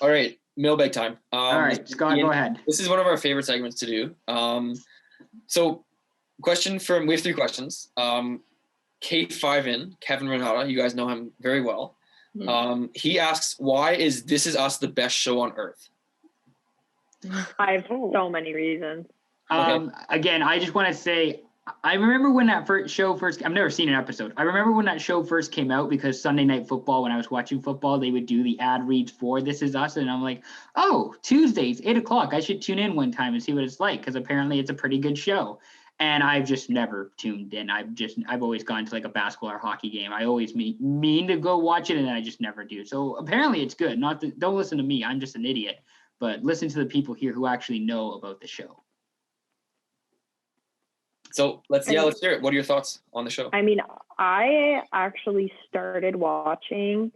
All right, mailbag time. All right, Scott, Ian, go ahead. This is one of our favorite segments to do. So question we have 3 questions. K5in, Kevin Renata, you guys know him very well. He asks, why is This Is Us the best show on earth? I have so many reasons. Again, I just want to say, I remember when that show first, I've never seen an episode. I remember when that show first came out because Sunday Night Football, when I was watching football, they would do the ad reads for This Is Us. And I'm like, oh, Tuesdays, 8:00. I should tune in one time and see what it's like because apparently it's a pretty good show. And I've just never tuned in. I've always gone to like a basketball or hockey game. I always mean to go watch it and then I just never do. So apparently it's good. Don't listen to me. I'm just an idiot. But listen to the people here who actually know about the show. So let's hear it. What are your thoughts on the show? I mean, I actually started watching,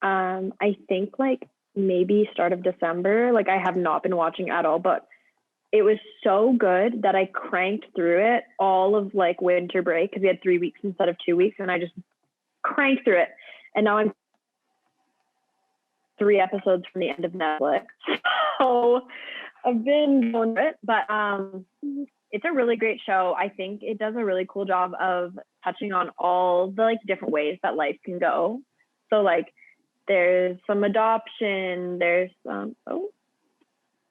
I think like maybe start of December. Like I have not been watching at all, but it was so good that I cranked through it all of like winter break because we had 3 weeks instead of 2 weeks, and I just cranked through it. And now I'm 3 episodes from the end of Netflix. So I've been going through it, but it's a really great show. I think it does a really cool job of touching on all the like different ways that life can go. So like there's some adoption, there's can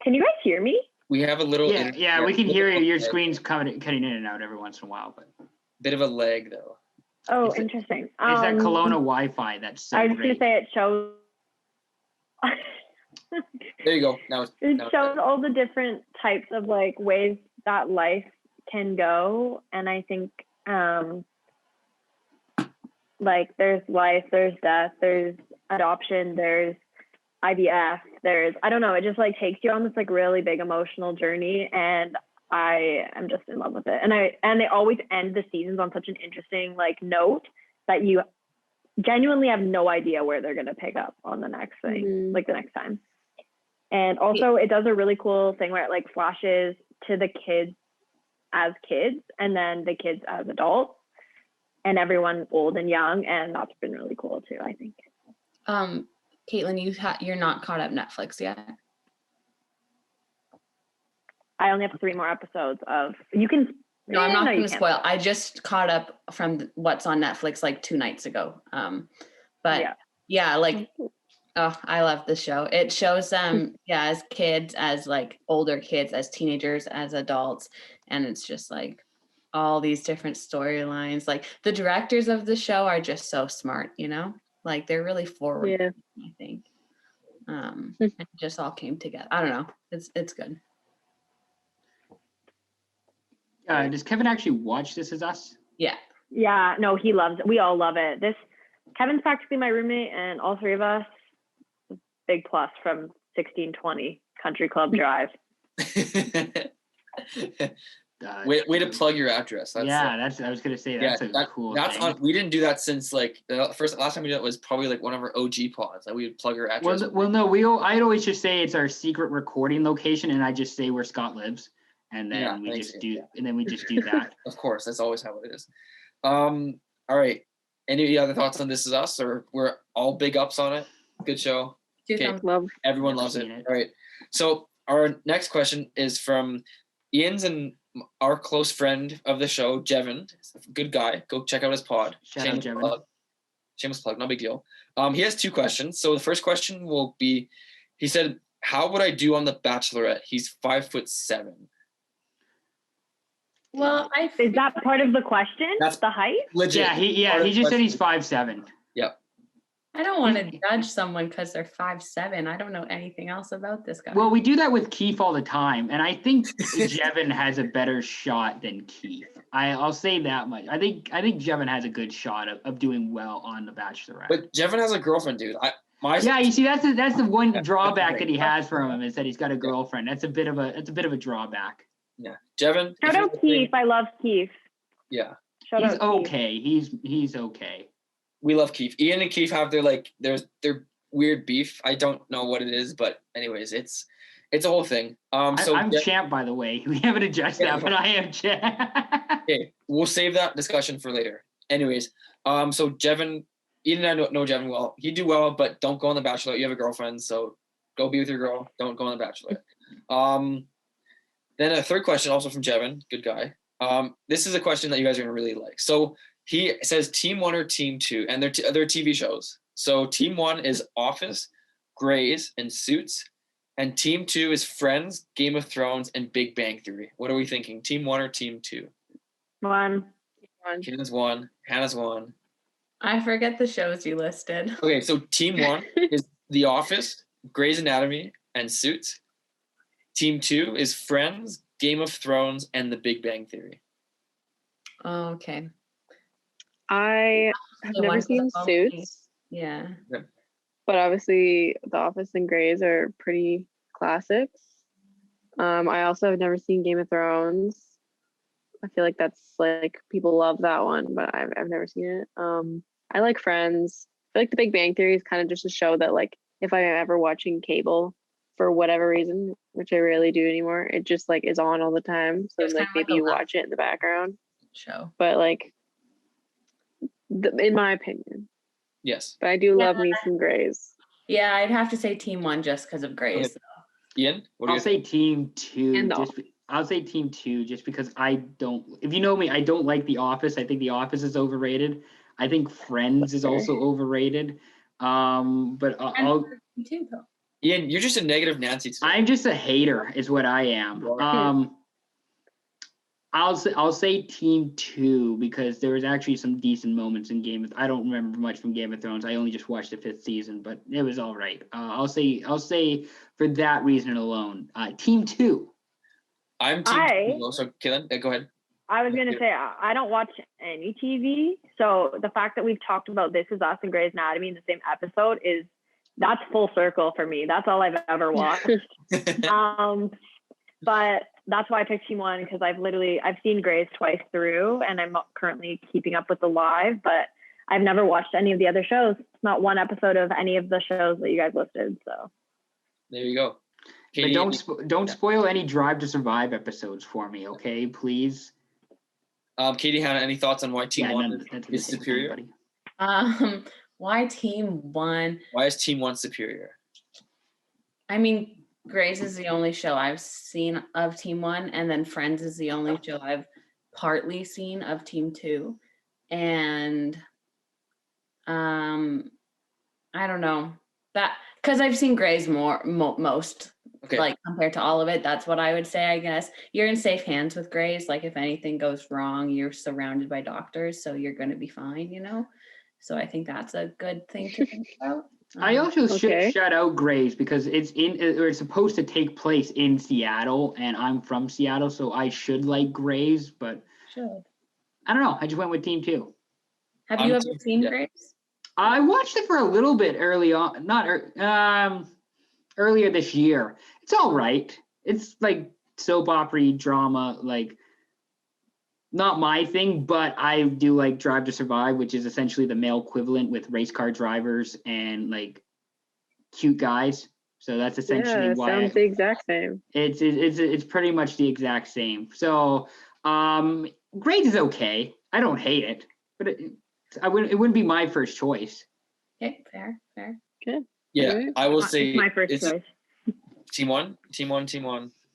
you guys hear me? We have a little yeah, we can hear you. Your screen's cutting in and out every once in a while, but bit of a lag though. Oh, interesting. It's that Kelowna Wi-Fi that's so I was going to say it shows. There you go. It shows all the different types of like ways that life can go, and I think like there's life, there's death, there's adoption, there's IVF, I don't know, it just like takes you on this like really big emotional journey, and I am just in love with it. And they always end the seasons on such an interesting like note that you genuinely have no idea where they're going to pick up on the next thing, like the next time. And also it does a really cool thing where it like flashes to the kids as kids and then the kids as adults and everyone old and young, and that's been really cool too, I think. Caitlin, you're not caught up Netflix yet? I only have 3 more episodes of, you can. No, I'm not going to spoil. I just caught up from what's on Netflix like 2 nights ago. But yeah, like, oh, I love this show. It shows them, as kids, as like older kids, as teenagers, as adults. And it's just like all these different storylines. Like the directors of the show are just so smart, you know, like they're really forward, I think. It just all came together. I don't know. It's good. Does Kevin actually watch This Is Us? Yeah. Yeah, no, he loves it. We all love it. Kevin's practically my roommate, and all 3 of us, big plus from 1620 Country Club Drive. Way to plug your address. I was gonna say that's cool. Thing. We didn't do that since like last time we did it was probably like one of our OG pods. Like we would plug our address. Well, no, I'd always just say it's our secret recording location, and I just say where Scott lives. And then we just do that. Of course, that's always how it is. All right. Any other thoughts on This Is Us, or we're all big ups on it? Good show. Okay. Everyone loves it. All right. So our next question is from Ian's and our close friend of the show, Jevin. Good guy. Go check out his pod. Shout out, Jevin. Shameless plug, no big deal. He has 2 questions. So the first question will be, he said, how would I do on The Bachelorette? He's 5'7". Well, is that part of the question? That's the height? Legit. He just said he's 5'7". Yep. I don't want to judge someone because they're 5'7". I don't know anything else about this guy. Well, we do that with Keith all the time, and I think Jevin has a better shot than Keith. I'll say that much. I think Jevin has a good shot of doing well on The Bachelorette. But Jevin has a girlfriend, dude. You see, that's the one drawback that he has from him is that he's got a girlfriend. That's a bit of a drawback. Yeah, Jevin. Shout out Keith. I love Keith. Yeah, he's okay. He's okay. We love Keith. Ian and Keith have their weird beef. I don't know what it is, but anyways, it's a whole thing. So I'm champ, by the way. We haven't addressed that, but I am champ. Okay, we'll save that discussion for later. Anyways, so Jevin, Ian and I know Jevin well. He do well, but don't go on The Bachelor. You have a girlfriend, so Go be with your girl. Don't go on The Bachelor. Then a third question, also from Jevin, good guy. This is a question that you guys are gonna really like. So he says Team 1 or Team 2, and they're TV shows. So Team 1 is Office, Grey's, and Suits, and Team 2 is Friends, Game of Thrones, and Big Bang Theory. What are we thinking? Team 1 or Team 2? 1. Keelan's 1. Hannah's 1. I forget the shows you listed. Okay, so Team 1 is The Office, Grey's Anatomy, and Suits. Team 2 is Friends, Game of Thrones, and The Big Bang Theory. Oh, okay. I have never seen Suits. Yeah. But obviously The Office and Grey's are pretty classics. I also have never seen Game of Thrones. I feel like that's like people love that one, but I've never seen it. I like Friends. I feel like The Big Bang Theory is kind of just a show that, like, if I'm ever watching cable for whatever reason, which I rarely do anymore, it just like is on all the time. So like maybe you watch it in the background. Show. But like, in my opinion. Yes. But I do love me some Grey's. Yeah, I'd have to say Team 1 just because of Grey's. Okay. Ian, I'll say Team 2. I'll say Team 2 just because I don't. If you know me, I don't like The Office. I think The Office is overrated. I think Friends is also overrated. But I'll. Too, though. Ian, you're just a negative Nancy today. I'm just a hater, is what I am. I'll say Team 2 because there was actually some decent moments in I don't remember much from Game of Thrones. I only just watched the 5th season, but it was all right. I'll say for that reason alone, Team 2. I'm Team 2. So Keelan, go ahead. I was gonna say I don't watch any TV, so the fact that we've talked about This Is Us and Grey's Anatomy in the same episode that's full circle for me. That's all I've ever watched. But that's why I picked Team 1 because I've seen Grey's twice through, and I'm currently keeping up with the live, but I've never watched any of the other shows. Not one episode of any of the shows that you guys listed. So there you go. Katie, but don't spoil any Drive to Survive episodes for me, okay? Please. Katie, Hannah, any thoughts on why Team 1 is superior? Why Team 1? Why is Team 1 superior? I mean, Grey's is the only show I've seen of Team 1, and then Friends is the only show I've partly seen of Team 2. And I don't know that because I've seen Grey's most. Okay. Like compared to all of it, that's what I would say. I guess you're in safe hands with Grey's. Like if anything goes wrong, you're surrounded by doctors, so you're going to be fine. So I think that's a good thing to think about. I also should shout out Grey's because it's supposed to take place in Seattle, and I'm from Seattle, so I should like Grey's, but I don't know. I just went with Team 2. Have you ever seen Grey's? I watched it for a little bit early on, earlier this year. It's all right. It's like soap opera drama, like not my thing, but I do like Drive to Survive, which is essentially the male equivalent with race car drivers and like cute guys. So that's essentially why sounds the exact same. It's pretty much the exact same. So Grey's is okay. I don't hate it, but it wouldn't be my first choice. Okay, fair. Good. Yeah, I will say it's my first choice. Team 1.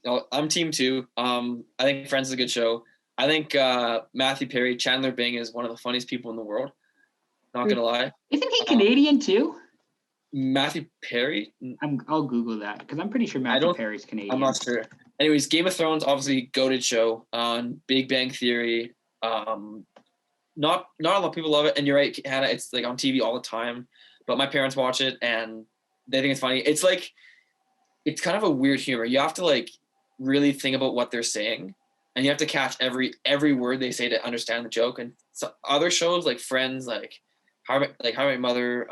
No, I'm Team 2. I think Friends is a good show. I think Matthew Perry, Chandler Bing is one of the funniest people in the world. Not gonna lie. Isn't he Canadian too? Matthew Perry? I'll Google that because I'm pretty sure Matthew Perry's Canadian. I'm not sure. Anyways, Game of Thrones, obviously goated show. On Big Bang Theory, not a lot of people love it, and you're right, Hannah. It's like on TV all the time, but my parents watch it and they think it's funny. It's like it's kind of a weird humor. You have to like really think about what they're saying, and you have to catch every word they say to understand the joke. And so other shows like Friends, like How I Met Mother,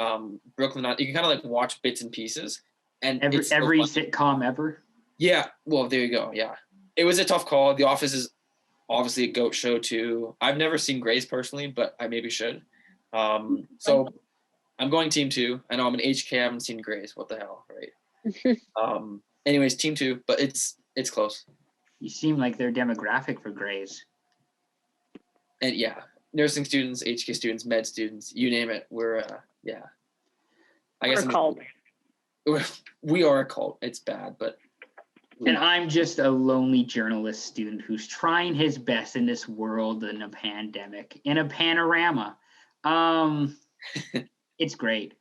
Brooklyn, you can kind of like watch bits and pieces. And every sitcom ever. Yeah, well, there you go. Yeah, it was a tough call. The Office is obviously a goat show too. I've never seen Grey's personally, but I maybe should. So I'm going Team 2. I know I'm an HK. I haven't seen Grey's. What the hell, right? Anyways, Team 2, but it's close. You seem like their demographic for Grey's. And yeah, nursing students, HK students, med students, you name it. We're I guess called. we are a cult. It's bad, but. And I'm just a lonely journalist student who's trying his best in this world in a pandemic, in a panorama. It's great.